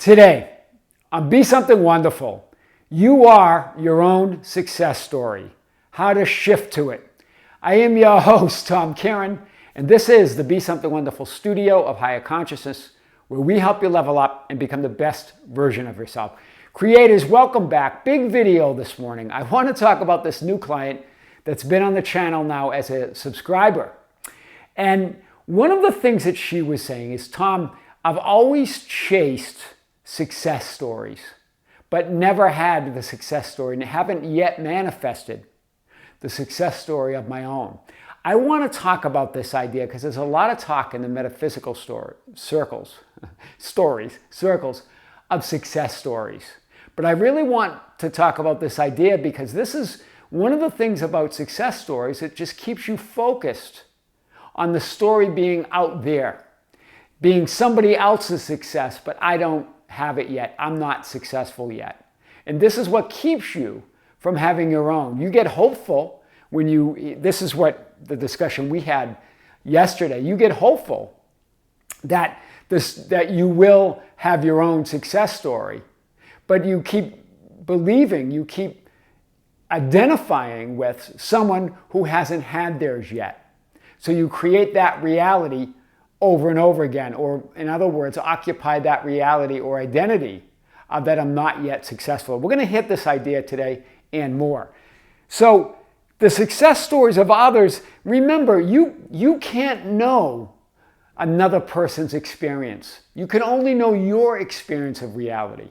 Today, on Be Something Wonderful, you are your own success story. How to shift to it. I am your host, Tom Kearin, and this is the Be Something Wonderful studio of higher consciousness, where we help you level up and become the best version of yourself. Creators, welcome back. Big video this morning. I want to talk about this new client that's been on the channel now as a subscriber. And one of the things that she was saying is, Tom, I've always chased success stories, but never had the success story and haven't yet manifested the success story of my own. I want to talk about this idea because there's a lot of talk in the metaphysical circles of success stories. But I really want to talk about this idea because this is one of the things about success stories that just keeps you focused on the story being out there, being somebody else's success, but I don't have it yet. I'm not successful yet. And this is what keeps you from having your own. You get hopeful when this is what the discussion we had yesterday. You get hopeful that you will have your own success story, but you keep believing, you keep identifying with someone who hasn't had theirs yet. So you create that reality over and over again, or in other words, occupy that reality or identity of that I'm not yet successful. We're going to hit this idea today and more. So the success stories of others, remember, you can't know another person's experience. You can only know your experience of reality.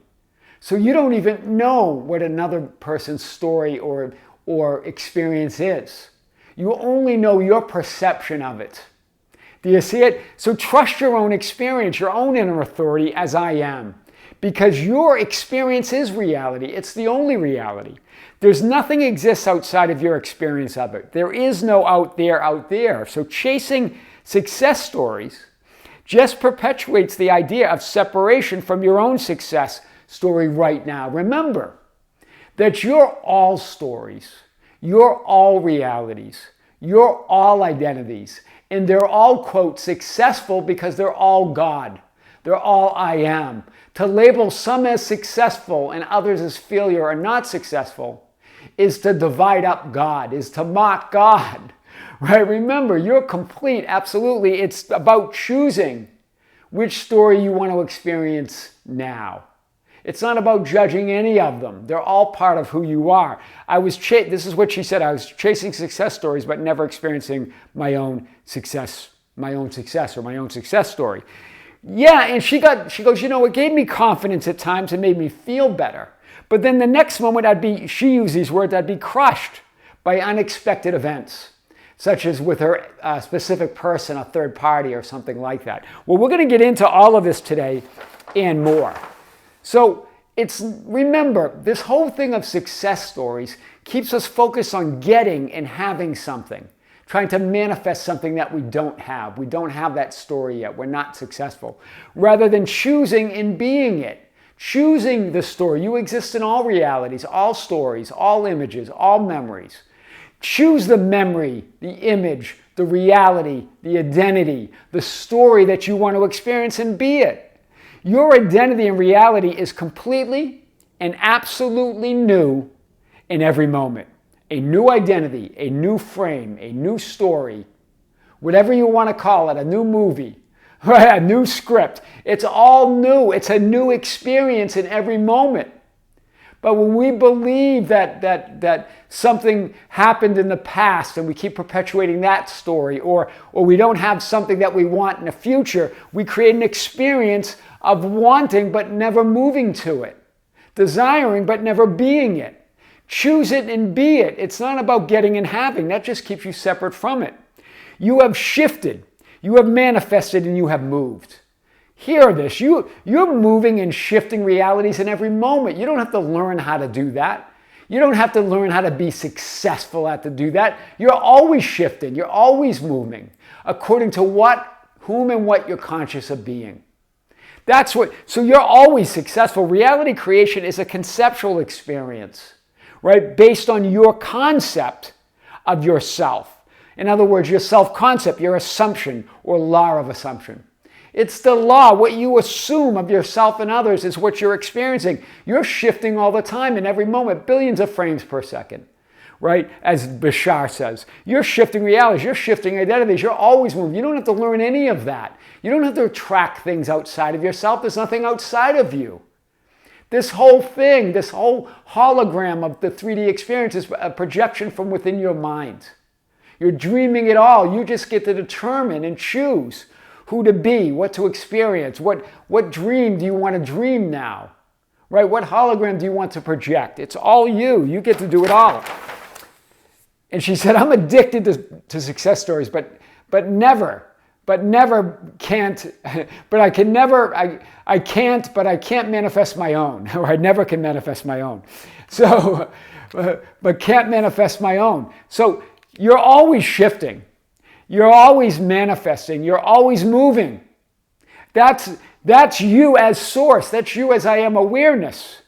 So you don't even know what another person's story or experience is. You only know your perception of it. Do you see it? So trust your own experience, your own inner authority, as I am. Because your experience is reality. It's the only reality. There's nothing exists outside of your experience of it. There is no out there. So chasing success stories just perpetuates the idea of separation from your own success story right now. Remember that you're all stories. You're all realities. You're all identities. And they're all, quote, successful because they're all God. They're all I am. To label some as successful and others as failure or not successful is to divide up God, is to mock God. Right? Remember, you're complete, absolutely. It's about choosing which story you want to experience now. It's not about judging any of them. They're all part of who you are. This is what she said, I was chasing success stories but never experiencing my own success or my own success story. Yeah, and she goes, it gave me confidence at times and made me feel better. But then the next moment she used these words, I'd be crushed by unexpected events, such as with her specific person, a third party or something like that. Well, we're going to get into all of this today and more. So remember, this whole thing of success stories keeps us focused on getting and having something, trying to manifest something that we don't have. We don't have that story yet. We're not successful. Rather than choosing and being it, choosing the story. You exist in all realities, all stories, all images, all memories. Choose the memory, the image, the reality, the identity, the story that you want to experience and be it. Your identity and reality is completely and absolutely new in every moment. A new identity, a new frame, a new story, whatever you want to call it, a new movie, right? A new script. It's all new. It's a new experience in every moment. But when we believe that something happened in the past and we keep perpetuating that story, or we don't have something that we want in the future, we create an experience of wanting but never moving to it, desiring but never being it. Choose it and be it. It's not about getting and having. That just keeps you separate from it. You have shifted, you have manifested, and you have moved. Hear this. You're moving and shifting realities in every moment. You don't have to learn how to do that. You don't have to learn how to be successful at to do that. You're always shifting. You're always moving according to whom and what you're conscious of being. So you're always successful. Reality creation is a conceptual experience, right? Based on your concept of yourself. In other words, your self-concept, your assumption or law of assumption. It's the law. What you assume of yourself and others is what you're experiencing. You're shifting all the time in every moment, billions of frames per second, right? As Bashar says, you're shifting realities, you're shifting identities, you're always moving. You don't have to learn any of that. You don't have to track things outside of yourself. There's nothing outside of you. This whole thing, this whole hologram of the 3D experience is a projection from within your mind. You're dreaming it all. You just get to determine and choose who to be, what to experience, what dream do you want to dream now, right? What hologram do you want to project? It's all you. You get to do it all. And she said, I'm addicted to success stories, but I can't manifest my own, or I never can manifest my own. So, but can't manifest my own. So you're always shifting. You're always manifesting. You're always moving. That's you as source. That's you as I am awareness.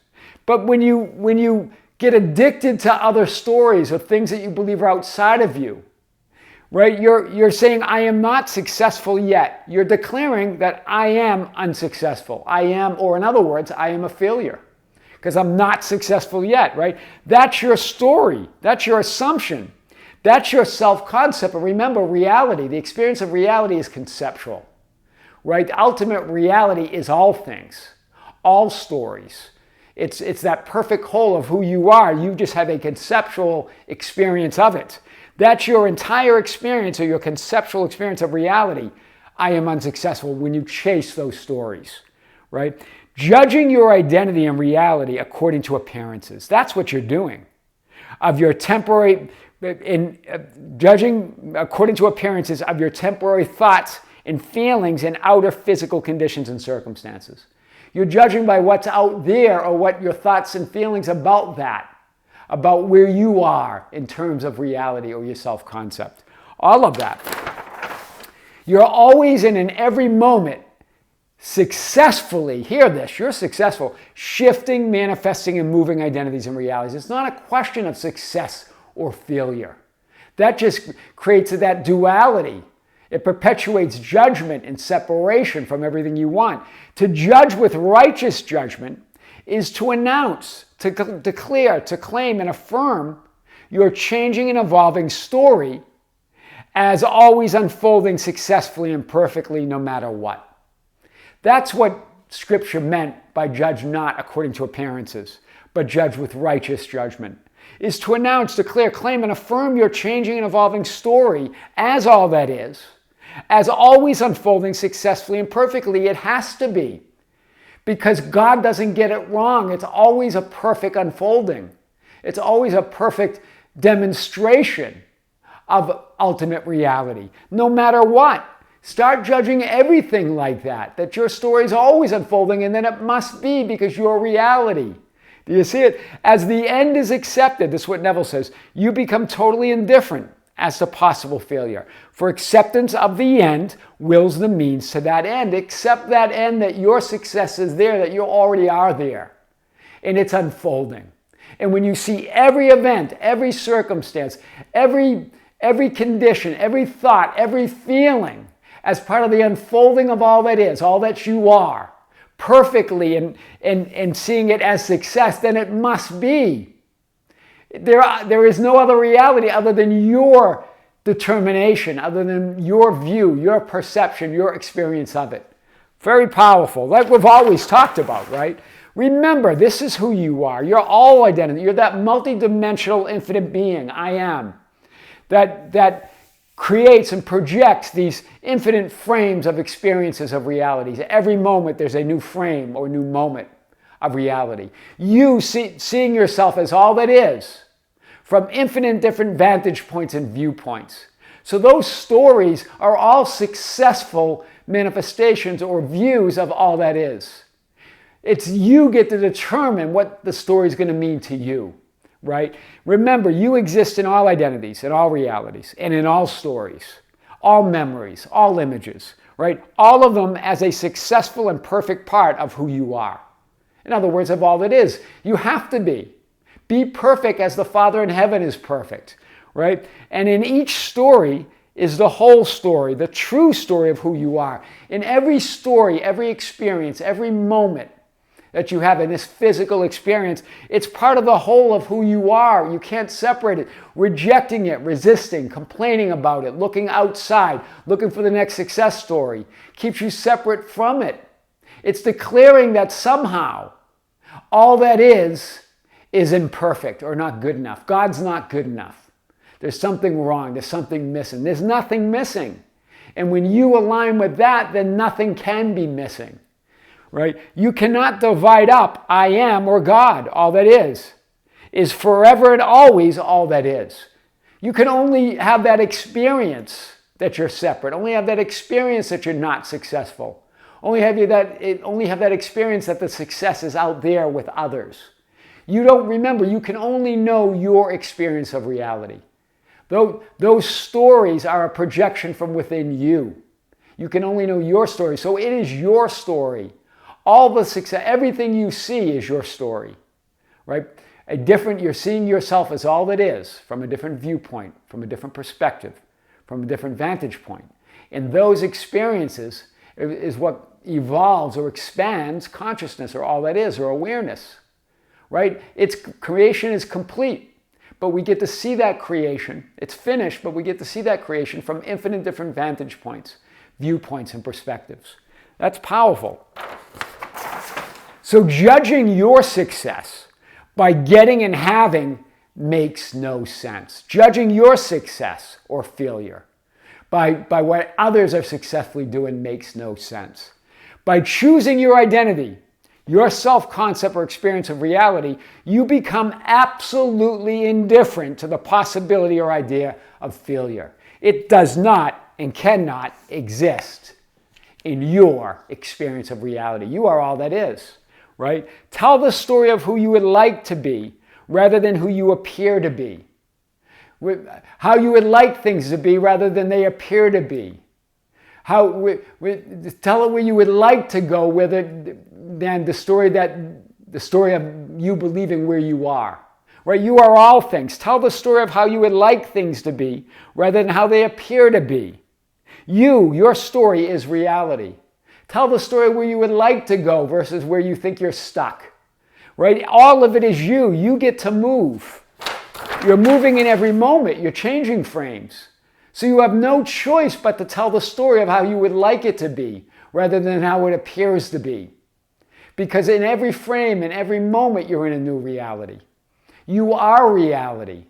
But when you get addicted to other stories or things that you believe are outside of you, right? You're saying, I am not successful yet. You're declaring that I am unsuccessful. I am, or in other words, I am a failure because I'm not successful yet, right? That's your story. That's your assumption. That's your self-concept. But remember, reality, the experience of reality is conceptual, right? Ultimate reality is all things, all stories. It's that perfect whole of who you are. You just have a conceptual experience of it. That's your entire experience, or your conceptual experience of reality. I am unsuccessful when you chase those stories, right? Judging your identity and reality according to appearances. That's what you're doing. Of your temporary, judging according to appearances of your temporary thoughts and feelings and outer physical conditions and circumstances. You're judging by what's out there, or what your thoughts and feelings about that, about where you are in terms of reality or your self-concept. All of that. You're always and in every moment successfully, hear this, you're successful, shifting, manifesting, and moving identities and realities. It's not a question of success or failure. That just creates that duality. It perpetuates judgment and separation from everything you want. To judge with righteous judgment is to announce, to declare, to claim, and affirm your changing and evolving story as always unfolding successfully and perfectly no matter what. That's what Scripture meant by judge not according to appearances, but judge with righteous judgment, is to announce, declare, claim, and affirm your changing and evolving story as all that is, as always unfolding successfully and perfectly. It has to be, because God doesn't get it wrong. It's always a perfect unfolding. It's always a perfect demonstration of ultimate reality, no matter what. Start judging everything like that your story is always unfolding, and then it must be because you're reality. Do you see it? As the end is accepted, this is what Neville says, you become totally indifferent as to possible failure. For acceptance of the end wills the means to that end. Accept that end, that your success is there, that you already are there, and it's unfolding. And when you see every event, every circumstance, every condition, every thought, every feeling as part of the unfolding of all that is, all that you are, perfectly, and seeing it as success, then it must be. There is no other reality other than your determination, other than your view, your perception, your experience of it. Very powerful, like we've always talked about, right? Remember, this is who you are. You're all identity. You're that multidimensional infinite being, I am, that creates and projects these infinite frames of experiences of realities. Every moment there's a new frame or new moment of reality. You seeing yourself as all that is from infinite different vantage points and viewpoints. So those stories are all successful manifestations or views of all that is. It's you get to determine what the story is going to mean to you. Right? Remember, you exist in all identities, in all realities, and in all stories, all memories, all images, right? All of them as a successful and perfect part of who you are. In other words, of all that is. You have to be. Be perfect as the Father in heaven is perfect, right? And in each story is the whole story, the true story of who you are. In every story, every experience, every moment that you have in this physical experience, it's part of the whole of who you are. You can't separate it. Rejecting it, resisting, complaining about it, looking outside, looking for the next success story, keeps you separate from it. It's declaring that somehow all that is imperfect or not good enough. God's not good enough. There's something wrong. There's something missing. There's nothing missing. And when you align with that, then nothing can be missing. Right? You cannot divide up I am or God. All that is forever and always all that is. You can only have that experience that you're separate. Only have that experience that you're not successful. Only have that experience that the success is out there with others. You don't remember. You can only know your experience of reality. Those stories are a projection from within you. You can only know your story. So it is your story. All the success, everything you see is your story, right? You're seeing yourself as all that is from a different viewpoint, from a different perspective, from a different vantage point. And those experiences is what evolves or expands consciousness or all that is or awareness, right? Creation is complete, but we get to see that creation. It's finished, but we get to see that creation from infinite different vantage points, viewpoints, and perspectives. That's powerful. So judging your success by getting and having makes no sense. Judging your success or failure by what others are successfully doing makes no sense. By choosing your identity, your self-concept or experience of reality, you become absolutely indifferent to the possibility or idea of failure. It does not and cannot exist in your experience of reality. You are all that is. Right? Tell the story of who you would like to be rather than who you appear to be. How you would like things to be rather than they appear to be. Tell it where you would like to go than the story of you believing where you are. Right? You are all things. Tell the story of how you would like things to be rather than how they appear to be. Your story is reality. Tell the story where you would like to go versus where you think you're stuck. Right? All of it is you. You get to move. You're moving in every moment. You're changing frames. So you have no choice but to tell the story of how you would like it to be rather than how it appears to be. Because in every frame, in every moment, you're in a new reality. You are reality.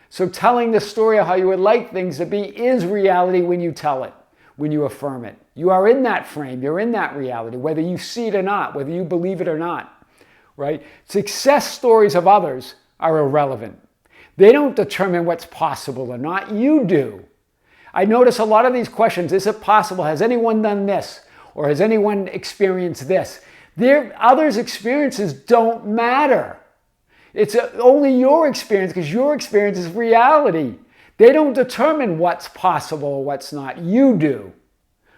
So telling the story of how you would like things to be is reality when you tell it, when you affirm it. You are in that frame. You're in that reality, whether you see it or not, whether you believe it or not, right? Success stories of others are irrelevant. They don't determine what's possible or not. You do. I notice a lot of these questions. Is it possible? Has anyone done this? Or has anyone experienced this? Others' experiences don't matter. It's only your experience because your experience is reality. They don't determine what's possible or what's not. You do.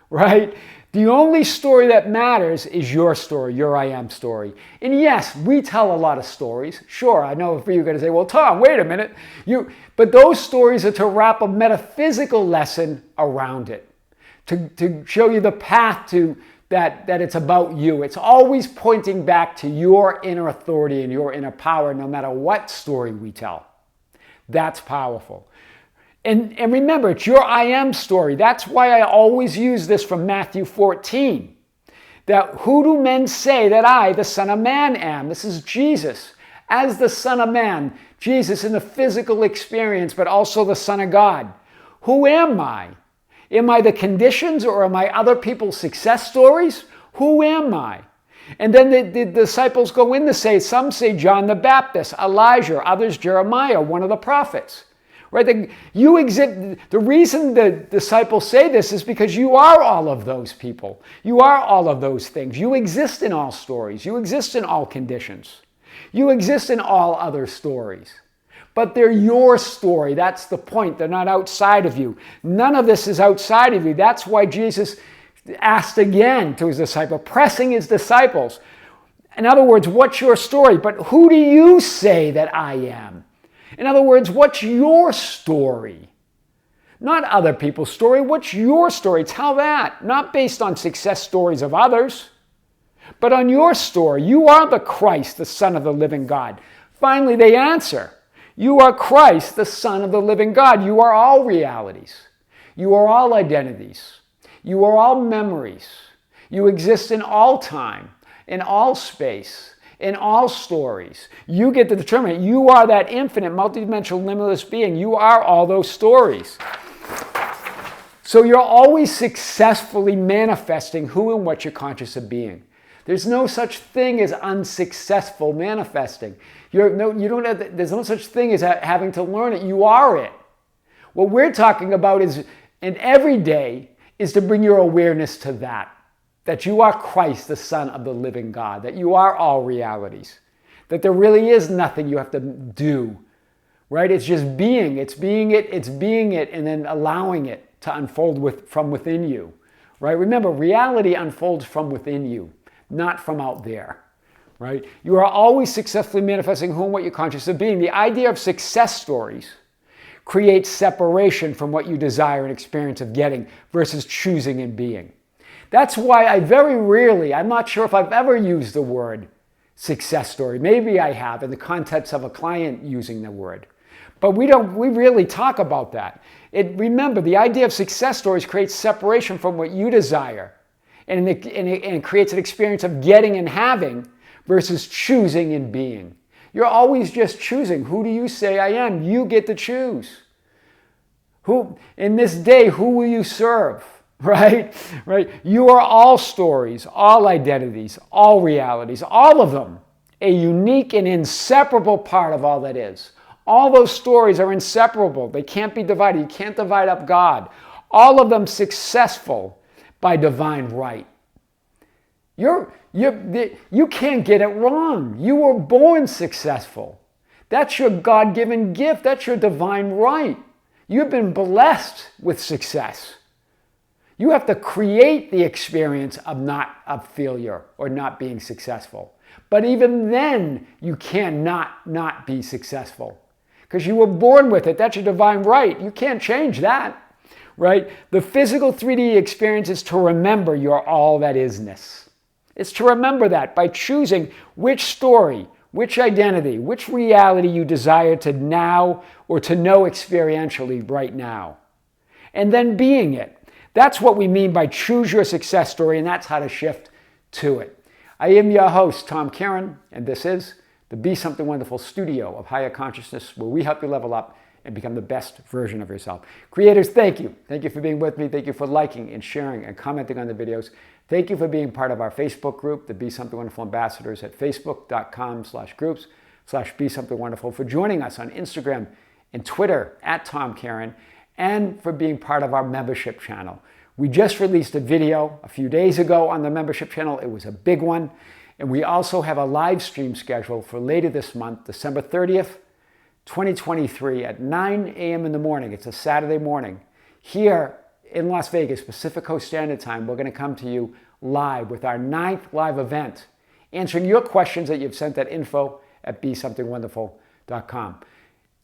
Right? The only story that matters is your story, your I am story. And yes, we tell a lot of stories. Sure, I know you're going to say, well, Tom, wait a minute. But those stories are to wrap a metaphysical lesson around it, to show you the path to that it's about you. It's always pointing back to your inner authority and your inner power, no matter what story we tell. That's powerful. And remember, it's your I am story. That's why I always use this from Matthew 14. That who do men say that I, the Son of Man, am? This is Jesus. As the Son of Man, Jesus in the physical experience, but also the Son of God. Who am I? Am I the conditions or am I other people's success stories? Who am I? And then the disciples go in to say, some say John the Baptist, Elijah, others Jeremiah, one of the prophets. Right? The reason the disciples say this is because you are all of those people. You are all of those things. You exist in all stories. You exist in all conditions. You exist in all other stories. But they're your story. That's the point. They're not outside of you. None of this is outside of you. That's why Jesus asked again to his disciple, pressing his disciples. In other words, what's your story? But who do you say that I am? In other words, what's your story? Not other people's story. What's your story? Tell that. Not based on success stories of others, but on your story. You are the Christ, the Son of the living God. Finally, they answer. You are Christ, the Son of the living God. You are all realities. You are all identities. You are all memories. You exist in all time, in all space, in all stories. You get to determine it. You are that infinite, multidimensional, limitless being. You are all those stories. So you're always successfully manifesting who and what you're conscious of being. There's no such thing as unsuccessful manifesting. There's no such thing as having to learn it. You are it. What we're talking about is, and every day, is to bring your awareness to that you are Christ, the Son of the living God, that you are all realities, that there really is nothing you have to do, right? It's just being. It's being it, and then allowing it to unfold from within you, right? Remember, reality unfolds from within you, not from out there, right? You are always successfully manifesting who and what you're conscious of being. The idea of success stories creates separation from what you desire and experience of getting versus choosing and being. That's why I very rarely, I'm not sure if I've ever used the word success story. Maybe I have in the context of a client using the word. But we really talk about that. Remember, the idea of success stories creates separation from what you desire. And it creates an experience of getting and having versus choosing and being. You're always just choosing. Who do you say I am? You get to choose. In this day, who will you serve? Right? You are all stories, all identities, all realities, all of them, a unique and inseparable part of all that is. All those stories are inseparable. They can't be divided. You can't divide up God. All of them successful by divine right. You can't get it wrong. You were born successful. That's your God-given gift. That's your divine right. You've been blessed with success. You have to create the experience of failure or not being successful. But even then, you cannot not be successful because you were born with it. That's your divine right. You can't change that, right? The physical 3D experience is to remember your all that isness. It's to remember that by choosing which story, which identity, which reality you desire to now or to know experientially right now. And then being it. That's what we mean by choose your success story, and that's how to shift to it. I am your host, Tom Kearin, and this is the Be Something Wonderful studio of higher consciousness, where we help you level up and become the best version of yourself. Creators, thank you. Thank you for being with me. Thank you for liking and sharing and commenting on the videos. Thank you for being part of our Facebook group, the Be Something Wonderful Ambassadors, at facebook.com/groups/Be Something Wonderful, for joining us on Instagram and Twitter at Tom Kearin, and for being part of our membership channel. We just released a video a few days ago on the membership channel. It was a big one. And we also have a live stream schedule for later this month, December 30th, 2023 at 9 a.m. in the morning. It's a Saturday morning. Here in Las Vegas, Pacific Coast Standard Time, we're going to come to you live with our 9th live event, answering your questions that you've sent at info@besomethingwonderful.com.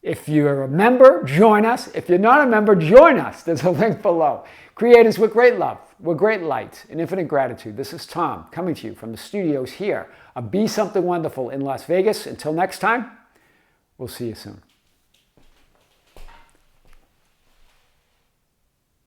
If you're a member, join us. If you're not a member, join us. There's a link below. Creators with great love, with great light, and infinite gratitude. This is Tom coming to you from the studios here of Be Something Wonderful in Las Vegas. Until next time, we'll see you soon.